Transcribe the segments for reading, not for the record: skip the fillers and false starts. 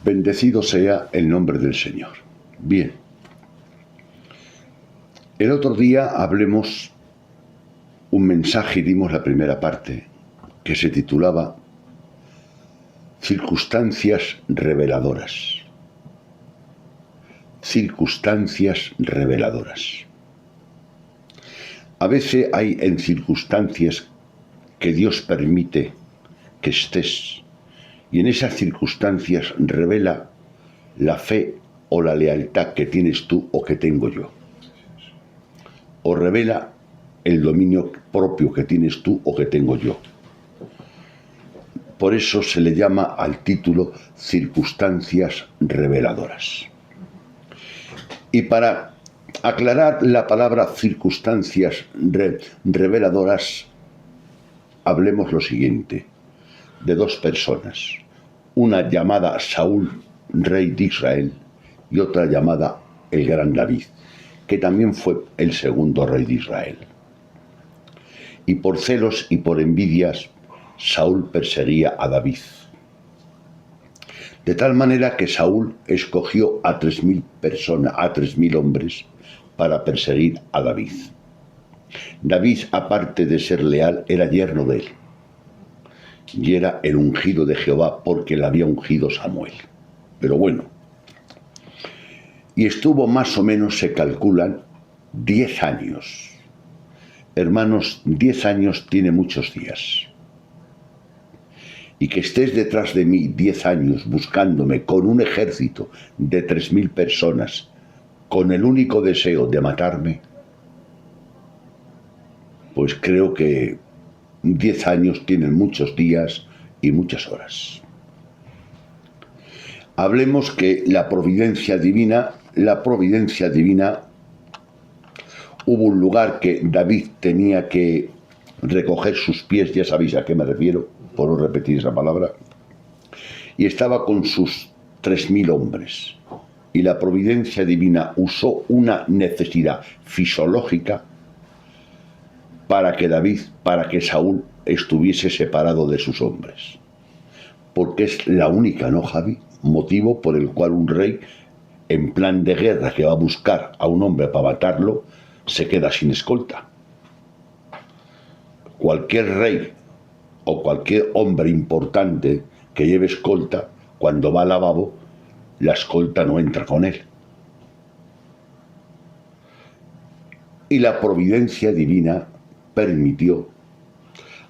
Bendecido sea el nombre del Señor. Bien. El otro día hablemos un mensaje y dimos la primera parte que se titulaba Circunstancias reveladoras. Circunstancias reveladoras. A veces hay en circunstancias que Dios permite que estés, y en esas circunstancias revela la fe o la lealtad que tienes tú o que tengo yo. O revela el dominio propio que tienes tú o que tengo yo. Por eso se le llama al título Circunstancias reveladoras. Y para aclarar la palabra circunstancias reveladoras, hablemos lo siguiente, de dos personas, una llamada Saúl, rey de Israel, y otra llamada el gran David, que también fue el segundo rey de Israel. Y por celos y por envidias, Saúl perseguía a David. De tal manera que Saúl escogió a 3.000 personas, a 3.000 hombres, para perseguir a David. David, aparte de ser leal, era yerno de él. Y era el ungido de Jehová porque le había ungido Samuel. Pero bueno. Y estuvo más o menos, se calculan, 10 años. Hermanos, 10 años tiene muchos días. Y que estés detrás de mí 10 años buscándome con un ejército de 3.000 personas, con el único deseo de matarme, pues creo que 10 años tienen muchos días y muchas horas. Hablemos que la providencia divina, hubo un lugar que David tenía que recoger sus pies, ya sabéis a qué me refiero, por no repetir esa palabra, y estaba con sus 3.000 hombres. Y la providencia divina usó una necesidad fisiológica para que Saúl estuviese separado de sus hombres. Porque es la única, ¿no, Javi?, motivo por el cual un rey, en plan de guerra, que va a buscar a un hombre para matarlo, se queda sin escolta. Cualquier rey o cualquier hombre importante que lleve escolta, cuando va al lavabo, la escolta no entra con él. Y la providencia divina permitió,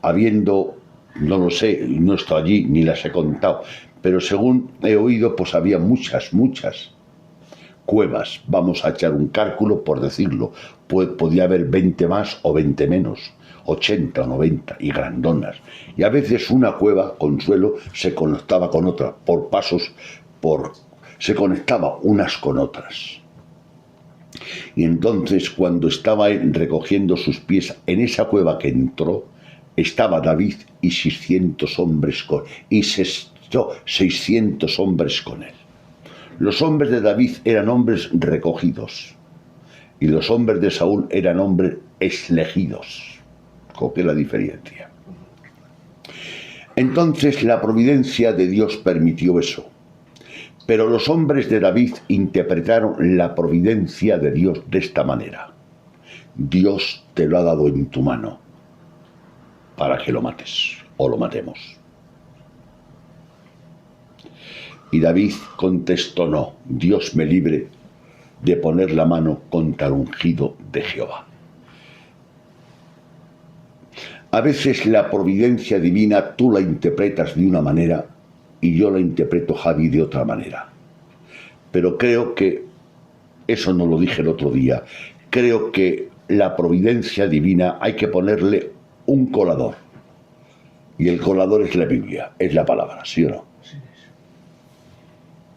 habiendo, no lo sé, no estoy allí ni las he contado, pero según he oído, pues había muchas cuevas. Vamos a echar un cálculo por decirlo, pues podía haber 20 más o 20 menos, 80 o 90, y grandonas. Y a veces una cueva, Consuelo, se conectaba con otra, por pasos, se conectaba unas con otras. Y entonces, cuando estaba él recogiendo sus pies en esa cueva que entró, estaba David y 600 hombres con él. Los hombres de David eran hombres recogidos y los hombres de Saúl eran hombres eslegidos. ¿Con qué la diferencia? Entonces la providencia de Dios permitió eso. Pero los hombres de David interpretaron la providencia de Dios de esta manera. Dios te lo ha dado en tu mano para que lo mates o lo matemos. Y David contestó: no, Dios me libre de poner la mano contra el ungido de Jehová. A veces la providencia divina tú la interpretas de una manera y yo la interpreto, Javi, de otra manera. Pero creo que, eso no lo dije el otro día, creo que la providencia divina hay que ponerle un colador. Y el colador es la Biblia, es la palabra, ¿sí o no?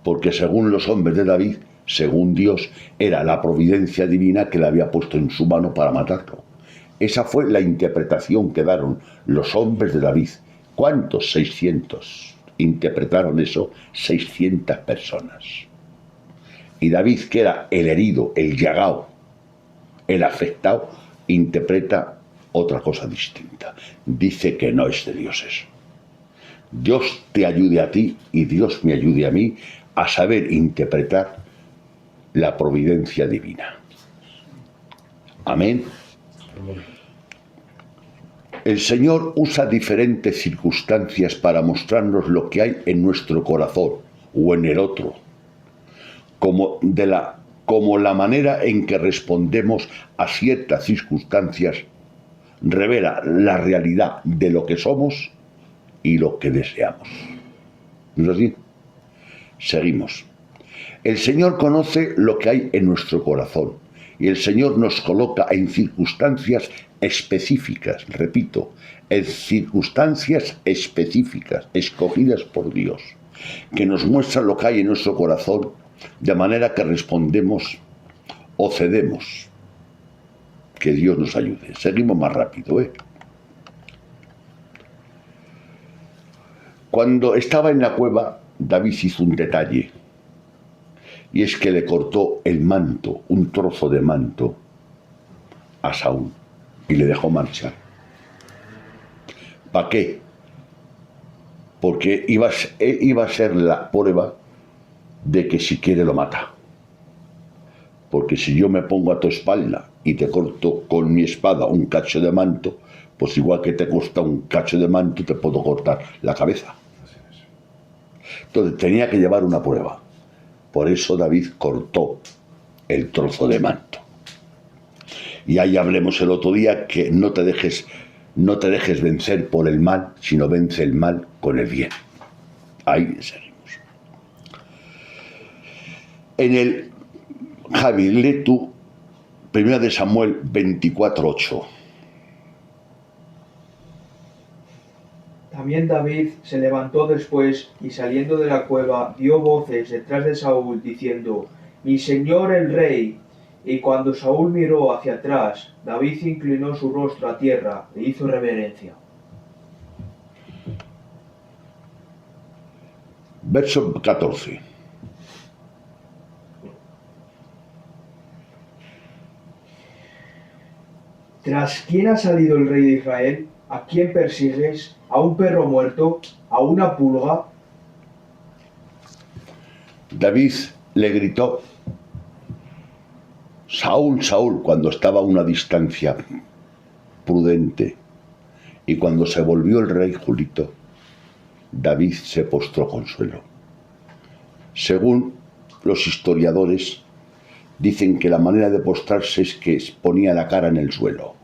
Porque según los hombres de David, según Dios, era la providencia divina que le había puesto en su mano para matarlo. Esa fue la interpretación que daron los hombres de David. ¿Cuántos? 600. Interpretaron eso 600 personas. Y David, que era el herido, el llagado, el afectado, interpreta otra cosa distinta. Dice que no es de Dios eso. Dios te ayude a ti y Dios me ayude a mí a saber interpretar la providencia divina. Amén. El Señor usa diferentes circunstancias para mostrarnos lo que hay en nuestro corazón o en el otro, como la manera en que respondemos a ciertas circunstancias revela la realidad de lo que somos y lo que deseamos. ¿No es así? Seguimos. El Señor conoce lo que hay en nuestro corazón y el Señor nos coloca en circunstancias específicas, repito, en circunstancias específicas, escogidas por Dios, que nos muestran lo que hay en nuestro corazón, de manera que respondemos o cedemos. Que Dios nos ayude. Seguimos más rápido, Cuando estaba en la cueva, David hizo un detalle, y es que le cortó el manto, un trozo de manto, a Saúl, y le dejó marchar. ¿Para qué? Porque iba a ser la prueba de que si quiere lo mata. Porque si yo me pongo a tu espalda y te corto con mi espada un cacho de manto, pues igual que te corta un cacho de manto, te puedo cortar la cabeza. Entonces tenía que llevar una prueba. Por eso David cortó el trozo de manto. Y ahí hablemos el otro día que no te dejes vencer por el mal, sino vence el mal con el bien. Ahí seguimos. En el Javi, lee tú 1 de Samuel 24:8. También David se levantó después y saliendo de la cueva dio voces detrás de Saúl diciendo: Mi señor el rey. Y cuando Saúl miró hacia atrás, David inclinó su rostro a tierra e hizo reverencia. Verso 14. ¿Tras quién ha salido el rey de Israel? ¿A quién persigues? ¿A un perro muerto? ¿A una pulga? David le gritó: Saúl, Saúl, cuando estaba a una distancia prudente. Y cuando se volvió el rey Julito, David se postró con suelo. Según los historiadores, dicen que la manera de postrarse es que ponía la cara en el suelo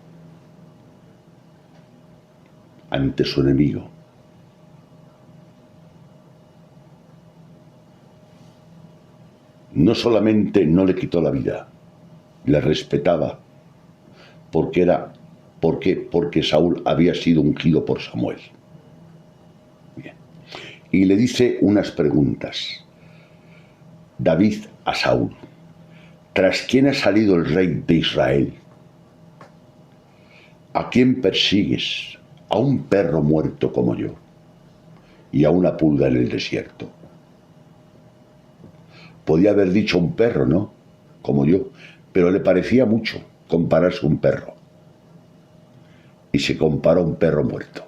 ante su enemigo. No solamente no le quitó la vida, le respetaba, porque Saúl había sido ungido por Samuel. Bien. Y le dice unas preguntas. David a Saúl: ¿tras quién ha salido el rey de Israel? ¿A quién persigues? ¿A un perro muerto como yo y a una pulga en el desierto? Podía haber dicho un perro, ¿no? Como yo, pero le parecía mucho compararse a un perro. Y se comparó a un perro muerto.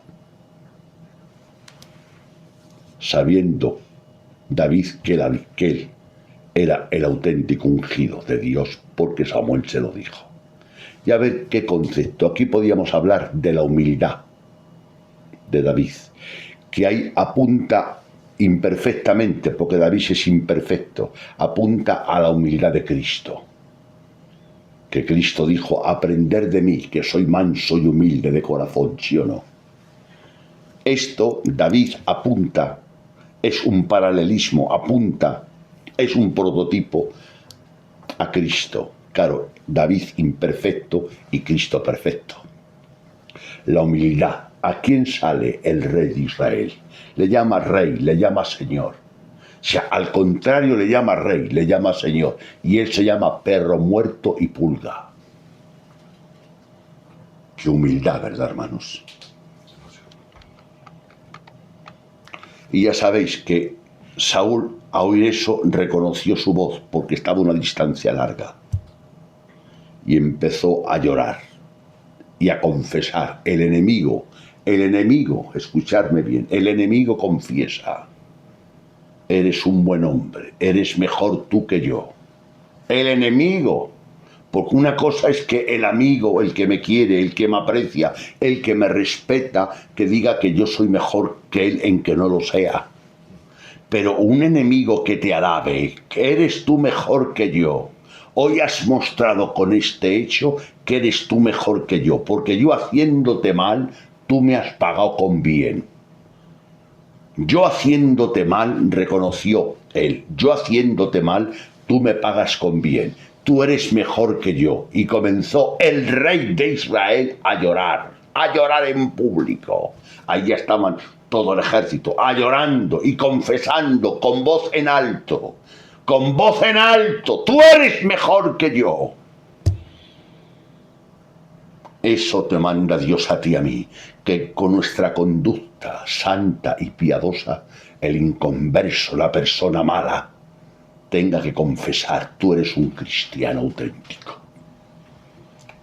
Sabiendo David que él era el auténtico ungido de Dios, porque Samuel se lo dijo. Y a ver qué concepto. Aquí podíamos hablar de la humildad de David, que ahí apunta imperfectamente, porque David es imperfecto, apunta a la humildad de Cristo. Que Cristo dijo: aprender de mí, que soy manso y humilde de corazón, ¿sí o no? Esto David apunta, es un paralelismo, apunta, es un prototipo a Cristo. Claro, David imperfecto y Cristo perfecto. La humildad. ¿A quién sale el rey de Israel? Le llama rey, le llama señor. O sea, al contrario, le llama rey, le llama señor. Y él se llama perro muerto y pulga. Qué humildad, ¿verdad, hermanos? Y ya sabéis que Saúl, a oír eso, reconoció su voz, porque estaba a una distancia larga. Y empezó a llorar y a confesar. El enemigo, escuchadme bien, el enemigo confiesa. eres un buen hombre, eres mejor tú que yo. El enemigo, porque una cosa es que el amigo, el que me quiere, el que me aprecia, el que me respeta, que diga que yo soy mejor que él en que no lo sea. Pero un enemigo que te alabe, que eres tú mejor que yo. Hoy has mostrado con este hecho que eres tú mejor que yo, porque yo haciéndote mal, tú me has pagado con bien. Yo haciéndote mal, reconoció él, yo haciéndote mal, tú me pagas con bien. Tú eres mejor que yo. Y comenzó el rey de Israel a llorar en público. Ahí ya estaban todo el ejército, llorando y confesando con voz en alto, tú eres mejor que yo. Eso te manda Dios a ti y a mí, que con nuestra conducta santa y piadosa, el inconverso, la persona mala, tenga que confesar, tú eres un cristiano auténtico.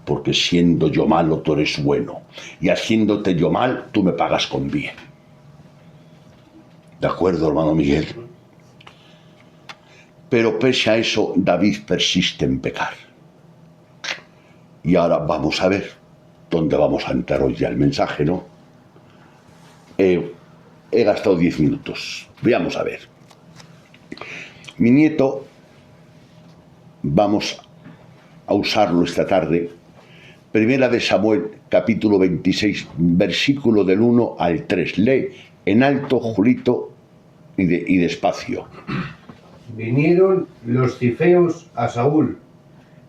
Porque siendo yo malo, tú eres bueno. Y haciéndote yo mal, tú me pagas con bien. ¿De acuerdo, hermano Miguel? Pero pese a eso, David persiste en pecar. Y ahora vamos a ver dónde vamos a entrar hoy ya el mensaje, ¿no? He gastado 10 minutos. Veamos a ver. Mi nieto, vamos a usarlo esta tarde. Primera de Samuel, capítulo 26, versículo del 1 al 3. Lee en alto, Julito, y despacio. Vinieron los cifeos a Saúl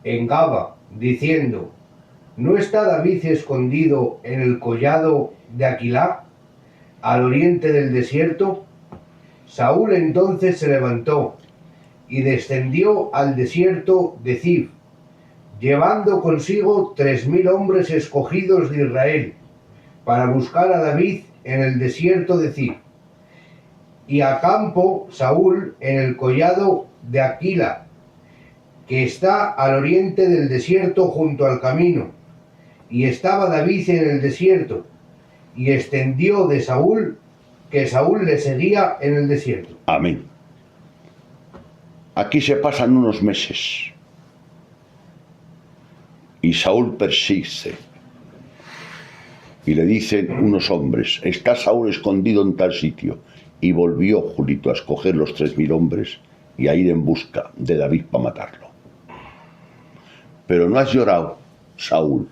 en Gaba, diciendo: ¿no está David escondido en el collado de Aquilá, al oriente del desierto? Saúl entonces se levantó y descendió al desierto de Zif, llevando consigo 3000 hombres escogidos de Israel, para buscar a David en el desierto de Zif. Y acampó Saúl en el collado de Aquila, que está al oriente del desierto junto al camino. Y estaba David en el desierto, y extendió de Saúl, que Saúl le seguía en el desierto. Amén. Aquí se pasan unos meses y Saúl persiste y le dicen unos hombres: está Saúl escondido en tal sitio. Y volvió Julito a escoger los 3000 hombres y a ir en busca de David para matarlo. Pero no has llorado, Saúl.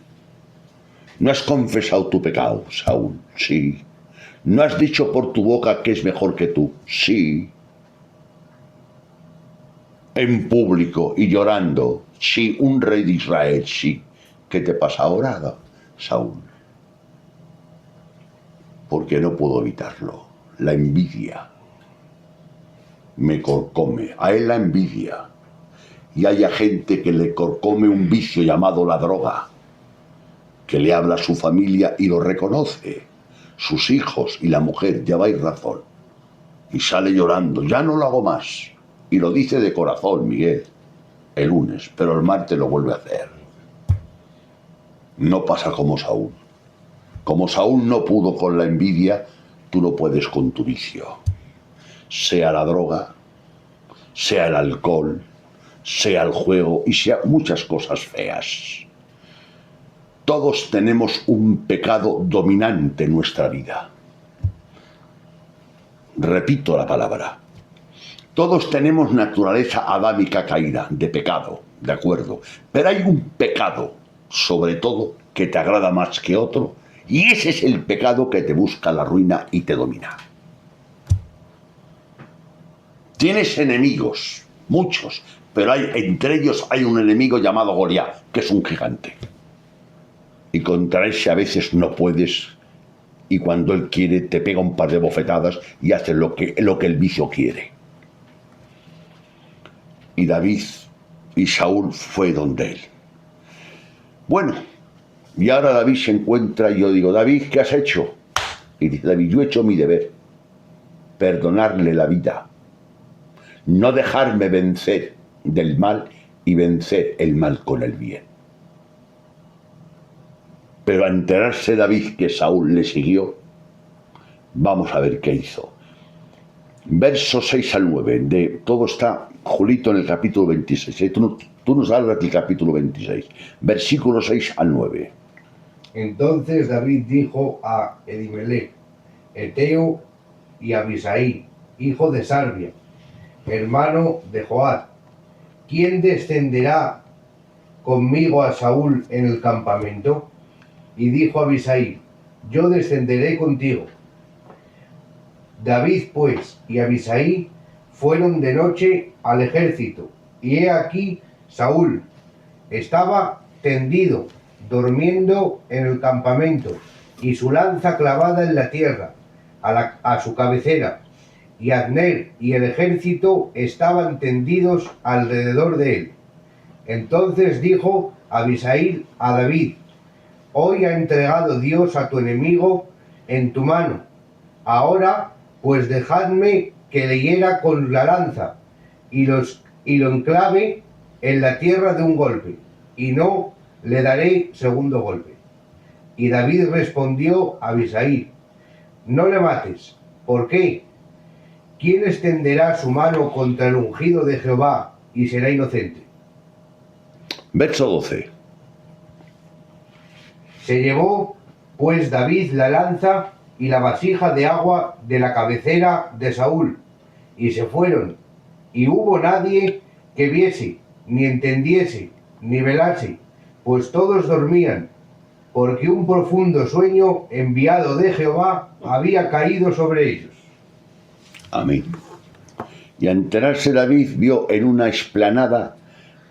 No has confesado tu pecado, Saúl. Sí. No has dicho por tu boca que es mejor que tú. Sí. En público y llorando. Sí, un rey de Israel, sí. ¿Qué te pasa ahora, Saúl? Porque no puedo evitarlo. La envidia me corcome. A él la envidia. Y hay gente que le corcome un vicio llamado la droga, que le habla a su familia y lo reconoce. Sus hijos y la mujer, lleváis razón. Y sale llorando: ya no lo hago más. Y lo dice de corazón, Miguel, el lunes, pero el martes lo vuelve a hacer. No pasa como Saúl. Como Saúl no pudo con la envidia, tú no puedes con tu vicio. Sea la droga, sea el alcohol, sea el juego y sea muchas cosas feas. Todos tenemos un pecado dominante en nuestra vida. Repito la palabra. Todos tenemos naturaleza adámica caída, de pecado, ¿de acuerdo? Pero hay un pecado, sobre todo, que te agrada más que otro, y ese es el pecado que te busca la ruina y te domina. Tienes enemigos, muchos, pero entre ellos hay un enemigo llamado Goliat, que es un gigante. Y contra ese a veces no puedes, y cuando él quiere te pega un par de bofetadas y hace lo que el vicio quiere. Y David y Saúl fue donde él. Bueno, y ahora David se encuentra y yo digo: David, ¿qué has hecho? Y dice David: yo he hecho mi deber, perdonarle la vida, no dejarme vencer del mal y vencer el mal con el bien. Pero a enterarse David que Saúl le siguió, vamos a ver qué hizo. Versos 6 al 9. Todo está, Julito, en el capítulo 26. Tú nos hablas del capítulo 26. Versículos 6 al 9. Entonces David dijo a Elimelech, Eteo, y a Abisaí, hijo de Sarbia, hermano de Joab, ¿quién descenderá conmigo a Saúl en el campamento? Y dijo Abisaí, yo descenderé contigo. David pues y Abisaí fueron de noche al ejército, y he aquí Saúl estaba tendido, durmiendo en el campamento, y su lanza clavada en la tierra, a su cabecera, y Abner y el ejército estaban tendidos alrededor de él. Entonces dijo Abisaí a David, hoy ha entregado Dios a tu enemigo en tu mano. Ahora pues dejadme que le hiera con la lanza y lo enclave en la tierra de un golpe, y no le daré segundo golpe. Y David respondió a Abisaí, no le mates. ¿Por qué? ¿Quién extenderá su mano contra el ungido de Jehová y será inocente? Verso 12. Se llevó pues David la lanza y la vasija de agua de la cabecera de Saúl, y se fueron, y hubo nadie que viese, ni entendiese, ni velase, pues todos dormían, porque un profundo sueño enviado de Jehová había caído sobre ellos. Amén. Y al enterarse David vio en una explanada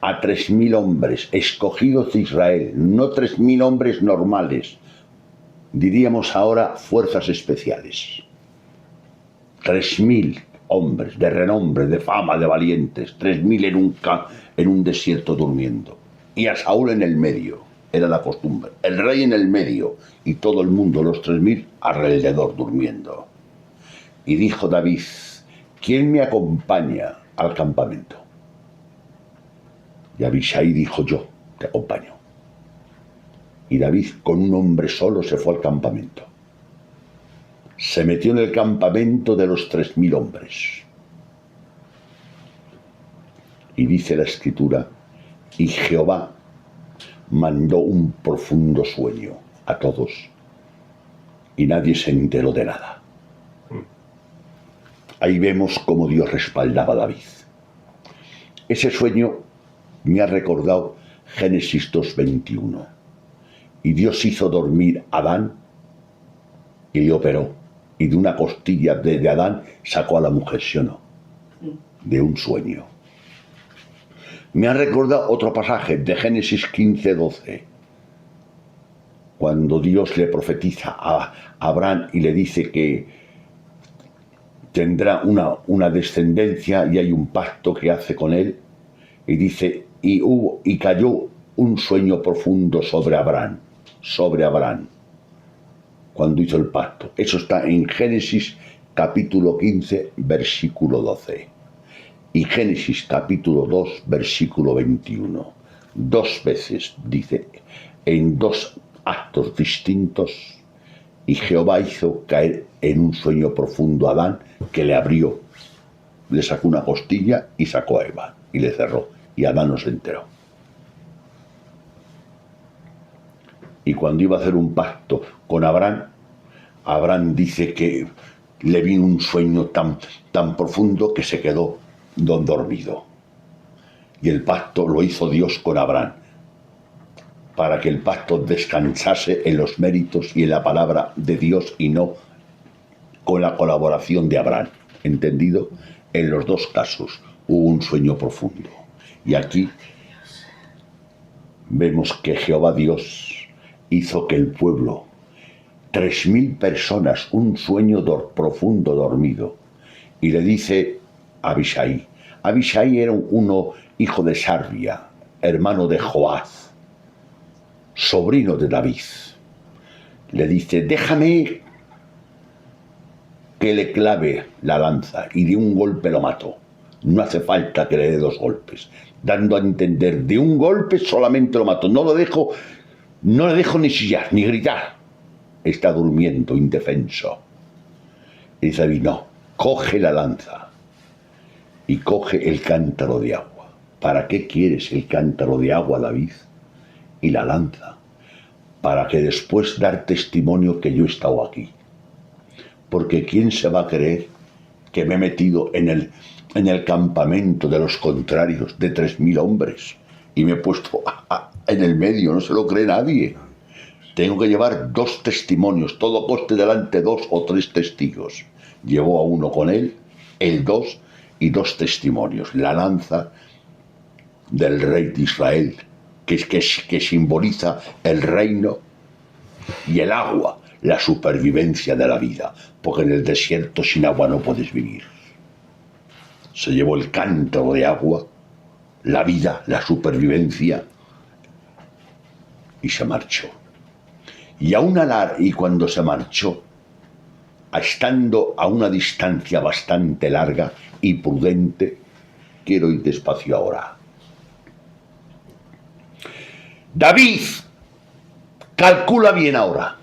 a 3.000 hombres, escogidos de Israel, no 3.000 hombres normales, diríamos ahora fuerzas especiales. 3.000 hombres de renombre, de fama, de valientes, 3.000 en un desierto durmiendo. Y a Saúl en el medio, era la costumbre. El rey en el medio y todo el mundo, los 3.000 alrededor durmiendo. Y dijo David, ¿quién me acompaña al campamento? Y Abisai dijo, yo te acompaño. Y David con un hombre solo se fue al campamento. Se metió en el campamento de los 3.000 hombres. Y dice la escritura, y Jehová mandó un profundo sueño a todos, y nadie se enteró de nada. Ahí vemos cómo Dios respaldaba a David. Ese sueño me ha recordado Génesis 2:21. Y Dios hizo dormir a Adán y le operó. Y de una costilla de Adán sacó a la mujer, ¿sí o no? De un sueño. Me ha recordado otro pasaje de Génesis 15:12. Cuando Dios le profetiza a Abraham y le dice que tendrá una descendencia y hay un pacto que hace con él. Y dice, y cayó un sueño profundo sobre Abraham, cuando hizo el pacto. Eso está en Génesis capítulo 15, versículo 12. Y Génesis capítulo 2, versículo 21. 2 veces dice, en 2 actos distintos, y Jehová hizo caer en un sueño profundo a Adán, que le abrió, le sacó una costilla y sacó a Eva, y le cerró, y Adán no se enteró. Y cuando iba a hacer un pacto con Abraham, Abraham dice que le vino un sueño tan profundo que se quedó dormido. Y el pacto lo hizo Dios con Abraham, para que el pacto descansase en los méritos y en la palabra de Dios y no con la colaboración de Abraham. ¿Entendido? En los dos casos hubo un sueño profundo. Y aquí vemos que Jehová Dios hizo que el pueblo, 3.000 personas, un sueño profundo dormido. Y le dice a Abisai. Abisai era uno hijo de Sarbia, hermano de Joab, sobrino de David. Le dice, déjame que le clave la lanza, y de un golpe lo mató. No hace falta que le dé 2 golpes, dando a entender, de un golpe solamente lo mató. No le dejo ni chillar, ni gritar. Está durmiendo, indefenso. Y dice David, no, coge la lanza y coge el cántaro de agua. ¿Para qué quieres el cántaro de agua, David? Y la lanza, para que después dar testimonio que yo he estado aquí. Porque ¿quién se va a creer que me he metido en el campamento de los contrarios de 3000 hombres y me he puesto en el medio? No se lo cree nadie. Tengo que llevar 2 testimonios, todo coste delante 2 o 3 testigos. Llevó a uno con él, el 2 y 2 testimonios. La lanza del rey de Israel, que simboliza el reino, y el agua, la supervivencia de la vida, porque en el desierto sin agua no puedes vivir. Se llevó el cántaro de agua, la vida, la supervivencia, y se marchó. Y cuando se marchó, estando a una distancia bastante larga y prudente, quiero ir despacio ahora. David, calcula bien ahora.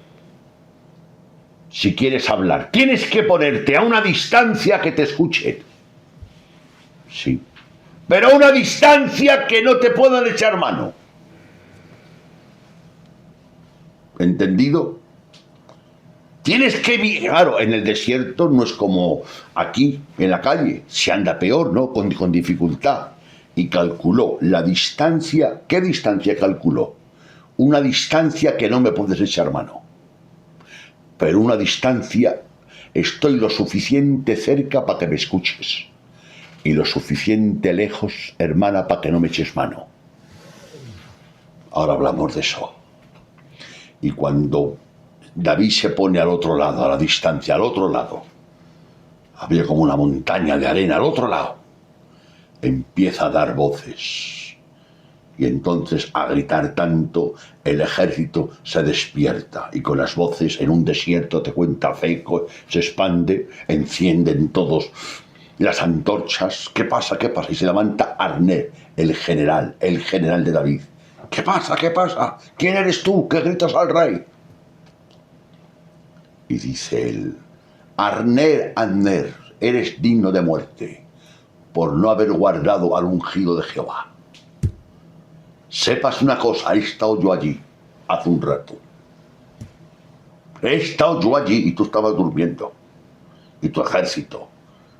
Si quieres hablar, tienes que ponerte a una distancia que te escuche. Sí. Pero a una distancia que no te puedan echar mano. ¿Entendido? Tienes que... Claro, en el desierto no es como aquí, en la calle. Se anda peor, ¿no? Con dificultad. Y calculó la distancia. ¿Qué distancia calculó? Una distancia que no me puedes echar mano. Pero una distancia, estoy lo suficiente cerca para que me escuches. Y lo suficiente lejos, hermana, para que no me eches mano. Ahora hablamos de eso. Y cuando David se pone al otro lado, a la distancia, al otro lado, había como una montaña de arena al otro lado, empieza a dar voces. Y entonces a gritar tanto, el ejército se despierta y con las voces en un desierto, te cuenta Feco, se expande, encienden todos las antorchas. ¿Qué pasa? ¿Qué pasa? Y se levanta Arner, el general de David. ¿Qué pasa? ¿Qué pasa? ¿Quién eres tú que gritas al rey? Y dice él: Arner, eres digno de muerte por no haber guardado al ungido de Jehová. Sepas una cosa, he estado yo allí hace un rato. He estado yo allí y tú estabas durmiendo. Y tu ejército,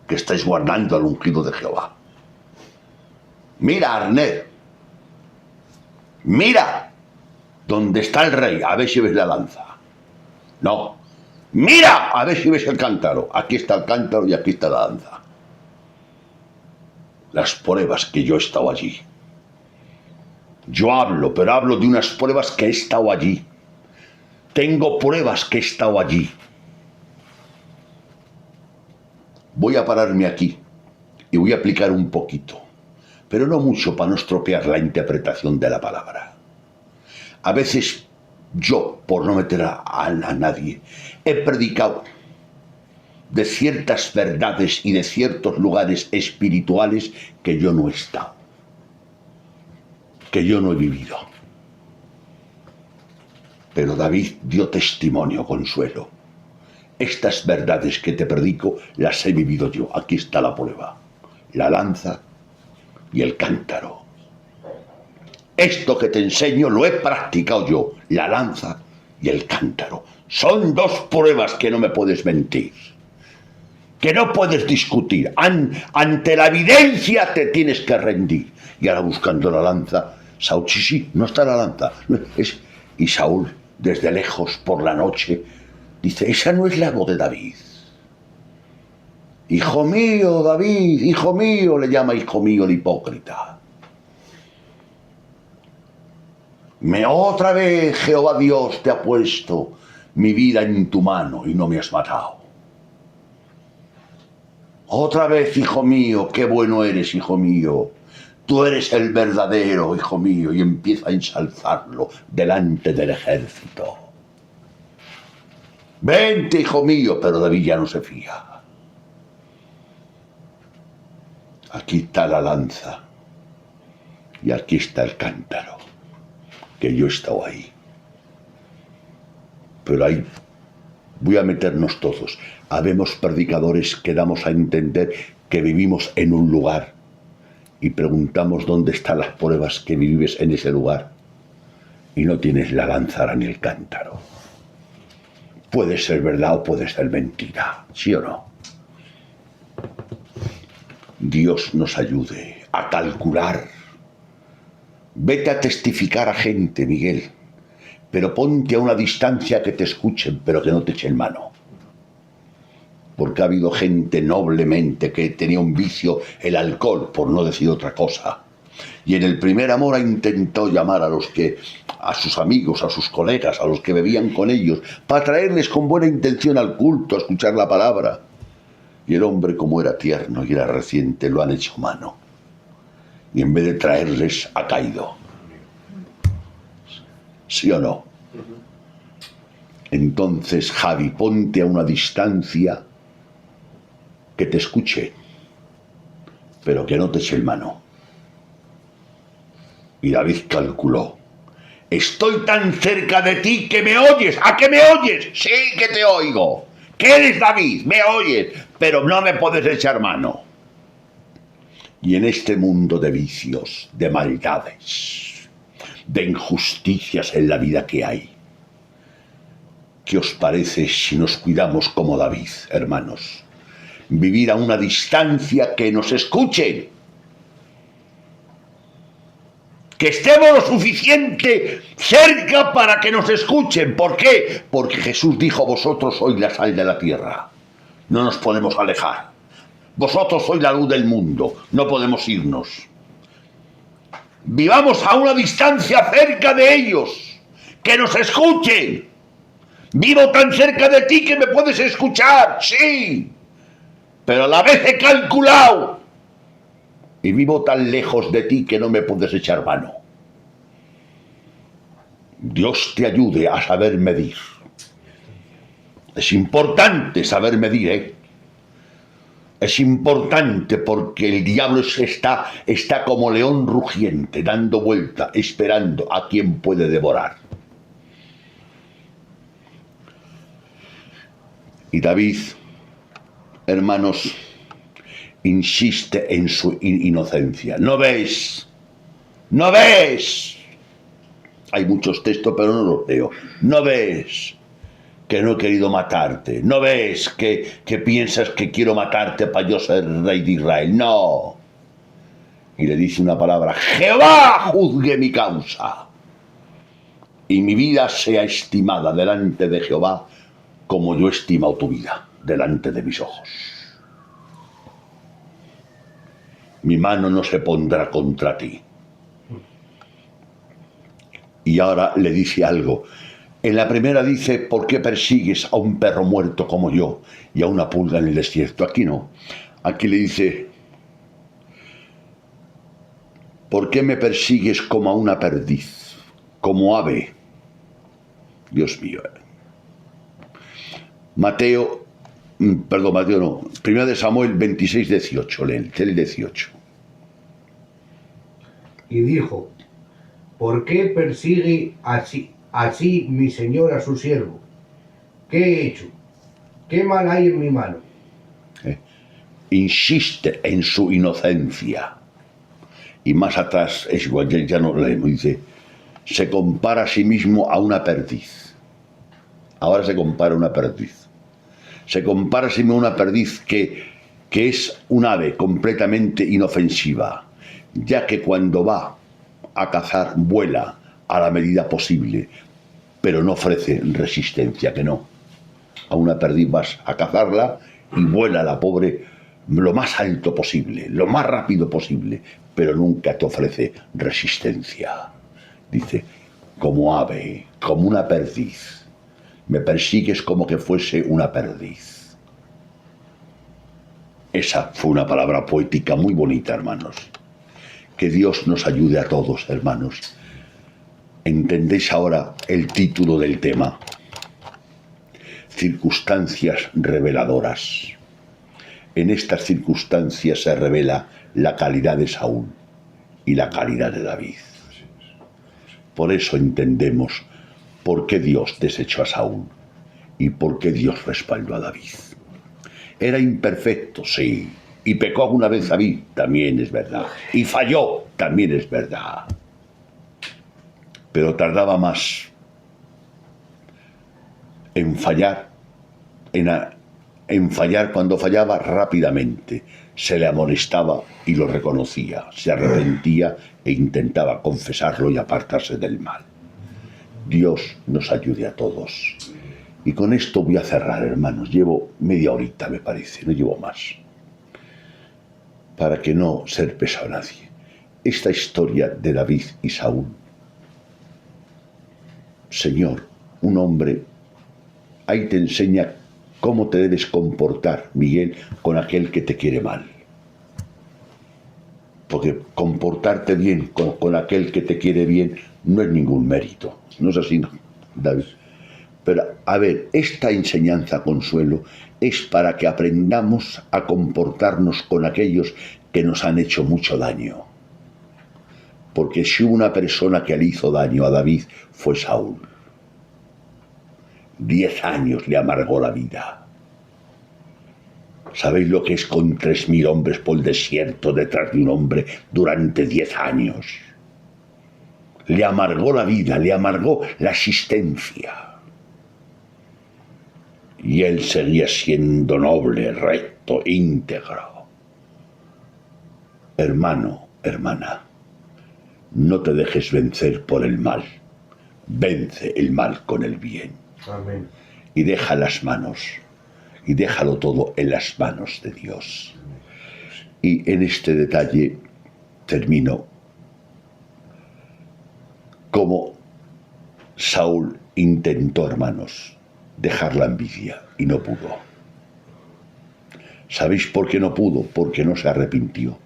que estáis guardando al ungido de Jehová. Mira, Arner. Mira dónde está el rey, a ver si ves la lanza. No. Mira, a ver si ves el cántaro. Aquí está el cántaro y aquí está la lanza. Las pruebas que yo he estado allí. Yo hablo, pero hablo de unas pruebas que he estado allí. Tengo pruebas que he estado allí. Voy a pararme aquí y voy a aplicar un poquito, pero no mucho para no estropear la interpretación de la palabra. A veces yo, por no meter a nadie, he predicado de ciertas verdades y de ciertos lugares espirituales que yo no he estado, que yo no he vivido. Pero David dio testimonio, Consuelo. Estas verdades que te predico las he vivido yo. Aquí está la prueba. La lanza y el cántaro. Esto que te enseño lo he practicado yo. La lanza y el cántaro. Son 2 pruebas que no me puedes mentir. Que no puedes discutir. Ante la evidencia te tienes que rendir. Y ahora buscando la lanza, Saúl, sí, no está la lanza. Y Saúl, desde lejos, por la noche, dice: esa no es la voz de David. Hijo mío, David, hijo mío, le llama hijo mío el hipócrita. Otra vez Jehová Dios te ha puesto mi vida en tu mano y no me has matado. Otra vez, hijo mío, qué bueno eres, hijo mío. Tú eres el verdadero, hijo mío, y empieza a ensalzarlo delante del ejército. Vente, hijo mío, pero David ya no se fía. Aquí está la lanza y aquí está el cántaro, que yo he estado ahí. Pero hay voy a meternos todos. Habemos predicadores que damos a entender que vivimos en un lugar y preguntamos dónde están las pruebas que vives en ese lugar y no tienes la lánzara ni el cántaro. Puede ser verdad o puede ser mentira, ¿sí o no? Dios nos ayude a calcular. Vete a testificar a gente, Miguel, pero ponte a una distancia que te escuchen, pero que no te echen mano. Porque ha habido gente noblemente que tenía un vicio, el alcohol, por no decir otra cosa. Y en el primer amor intentó llamar a sus amigos, a sus colegas, a los que bebían con ellos, para traerles con buena intención al culto, a escuchar la palabra. Y el hombre, como era tierno y era reciente, lo han hecho mano. Y en vez de traerles, ha caído. ¿Sí o no? Entonces, Javi, ponte a una distancia que te escuche, pero que no te eche el mano. Y David calculó: estoy tan cerca de ti que me oyes. ¿A qué me oyes? Sí que te oigo. ¿Qué eres, David? Me oyes, pero no me puedes echar mano. Y en este mundo de vicios, de maldades, de injusticias en la vida que hay, ¿qué os parece si nos cuidamos como David, hermanos? Vivir a una distancia que nos escuchen. Que estemos lo suficiente cerca para que nos escuchen. ¿Por qué? Porque Jesús dijo: vosotros sois la sal de la tierra. No nos podemos alejar. Vosotros sois la luz del mundo. No podemos irnos. Vivamos a una distancia cerca de ellos. Que nos escuchen. Vivo tan cerca de ti que me puedes escuchar. Sí. Pero a la vez he calculado. Y vivo tan lejos de ti que no me puedes echar mano. Dios te ayude a saber medir. Es importante saber medir, ¿eh? Es importante porque el diablo está como león rugiente, dando vuelta, esperando a quien puede devorar. Y David, hermanos, insiste en su inocencia. ¿No ves? ¿No ves? Hay muchos textos, pero no los leo. ¿No ves que no he querido matarte? ¿No ves que piensas que quiero matarte para yo ser rey de Israel? No. Y le dice una palabra: Jehová juzgue mi causa y mi vida sea estimada delante de Jehová como yo he estimado tu vida delante de mis ojos. Mi mano no se pondrá contra ti. Y ahora le dice algo. En la primera dice: ¿por qué persigues a un perro muerto como yo y a una pulga en el desierto? Aquí no. Aquí le dice: ¿por qué me persigues como a una perdiz, como ave? Dios mío. Mateo no. 1 de Samuel 26, 18. Lee el 18. Y dijo: ¿por qué persigue así mi señor a su siervo? ¿Qué he hecho? ¿Qué mal hay en mi mano? Insiste en su inocencia. Y más atrás, es igual, ya no leemos, dice: se compara a sí mismo a una perdiz. Ahora se compara a una perdiz. Se compara a sí mismo a una perdiz que es un ave completamente inofensiva, ya que cuando va a cazar vuela a la medida posible, pero no ofrece resistencia, que no. A una perdiz vas a cazarla y vuela la pobre lo más alto posible, lo más rápido posible, pero nunca te ofrece resistencia. Dice: como ave, como una perdiz. Me persigues como que fuese una perdiz. Esa fue una palabra poética muy bonita, hermanos. Que Dios nos ayude a todos, hermanos. ¿Entendéis ahora el título del tema? Circunstancias reveladoras. En estas circunstancias se revela la calidad de Saúl y la calidad de David. Por eso entendemos por qué Dios desechó a Saúl ¿Y por qué Dios respaldó a David? Era imperfecto, sí. Y pecó alguna vez David, también es verdad. Y falló, también es verdad. Pero tardaba más en fallar, en fallar cuando fallaba rápidamente. Se le amonestaba y lo reconocía, se arrepentía e intentaba confesarlo y apartarse del mal. Dios nos ayude a todos. Y con esto voy a cerrar, hermanos. Llevo media horita, me parece, no llevo más. Para que no ser pesado a nadie. Esta historia de David y Saúl. Señor, un hombre, ahí te enseña cómo te debes comportar, Miguel, con aquel que te quiere mal. Porque comportarte bien con aquel que te quiere bien no es ningún mérito. No es así, ¿no, David? Pero, a ver, esta enseñanza, Consuelo, es para que aprendamos a comportarnos con aquellos que nos han hecho mucho daño. Porque si hubo una persona que le hizo daño a David, fue Saúl. 10 años le amargó la vida. ¿Sabéis lo que es con 3000 hombres por el desierto detrás de un hombre durante 10 años? Le amargó la vida, le amargó la existencia. Y él seguía siendo noble, recto, íntegro. Hermano, hermana, no te dejes vencer por el mal. Vence el mal con el bien. Amén. Y deja las manos, y déjalo todo en las manos de Dios. Y en este detalle termino como Saúl intentó, hermanos, dejar la envidia y no pudo. ¿Sabéis por qué no pudo? Porque no se arrepintió.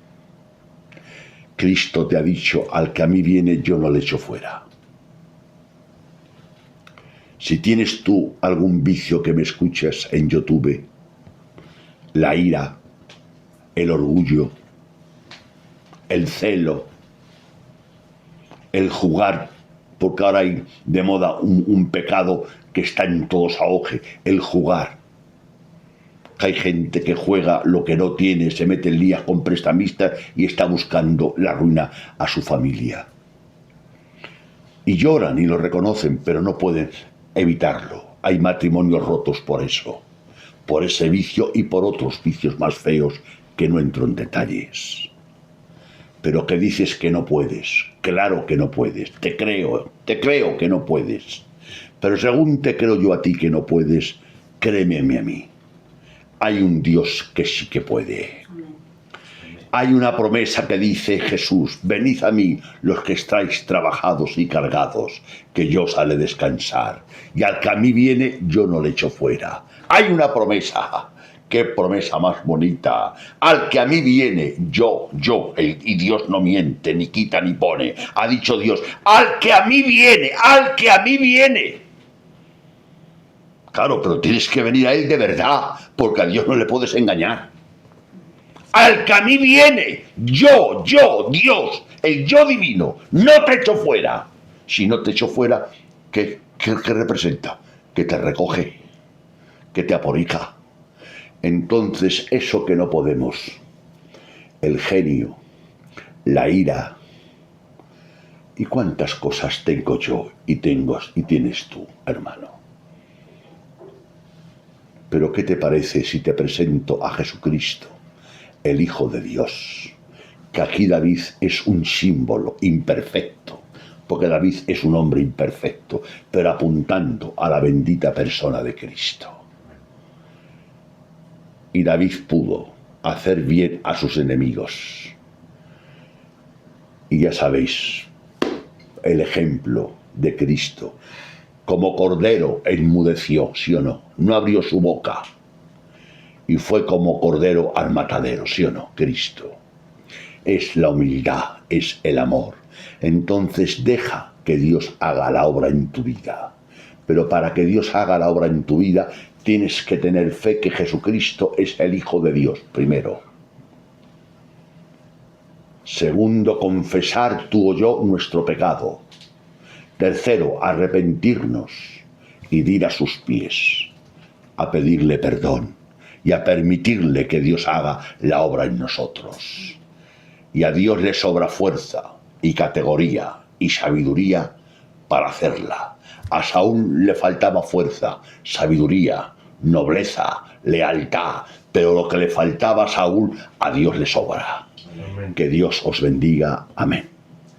Cristo te ha dicho, al que a mí viene yo no le echo fuera. Si tienes tú algún vicio que me escuchas en YouTube, la ira, el orgullo, el celo, el jugar, porque ahora hay de moda un pecado que está en todos auge, el jugar. Hay gente que juega lo que no tiene, se mete en lías con prestamistas y está buscando la ruina a su familia. Y lloran y lo reconocen, pero no pueden evitarlo. Hay matrimonios rotos por eso, por ese vicio y por otros vicios más feos que no entro en detalles. Pero que dices que no puedes, claro que no puedes, te creo que no puedes. Pero según te creo yo a ti que no puedes, créeme a mí. Hay un Dios que sí que puede. Hay una promesa que dice Jesús, venid a mí los que estáis trabajados y cargados, que yo os haré descansar. Y al que a mí viene, yo no le echo fuera. Hay una promesa. ¡Qué promesa más bonita! Al que a mí viene, y Dios no miente, ni quita ni pone. Ha dicho Dios, al que a mí viene. Claro, pero tienes que venir a Él de verdad, porque a Dios no le puedes engañar. Al que a mí viene, Dios, el yo divino, no te echo fuera. Si no te echo fuera, ¿qué representa? Que te recoge, que te aporica. Entonces, eso que no podemos, el genio, la ira, ¿y cuántas cosas tengo yo y tienes tú, hermano? Pero ¿qué te parece si te presento a Jesucristo, el Hijo de Dios? Que aquí David es un símbolo imperfecto, porque David es un hombre imperfecto, pero apuntando a la bendita persona de Cristo. Y David pudo hacer bien a sus enemigos. Y ya sabéis, el ejemplo de Cristo. Como cordero enmudeció, ¿sí o no? No abrió su boca. Y fue como cordero al matadero, ¿sí o no? Cristo. Es la humildad, es el amor. Entonces deja que Dios haga la obra en tu vida. Pero para que Dios haga la obra en tu vida, tienes que tener fe que Jesucristo es el Hijo de Dios, primero. Segundo, confesar tú o yo nuestro pecado. Tercero, arrepentirnos y ir a sus pies. a pedirle perdón y a permitirle que Dios haga la obra en nosotros. Y a Dios le sobra fuerza y categoría y sabiduría para hacerla. A Saúl le faltaba fuerza, sabiduría, nobleza, lealtad, pero lo que le faltaba a Saúl, a Dios le sobra. Amén. Que Dios os bendiga. Amén.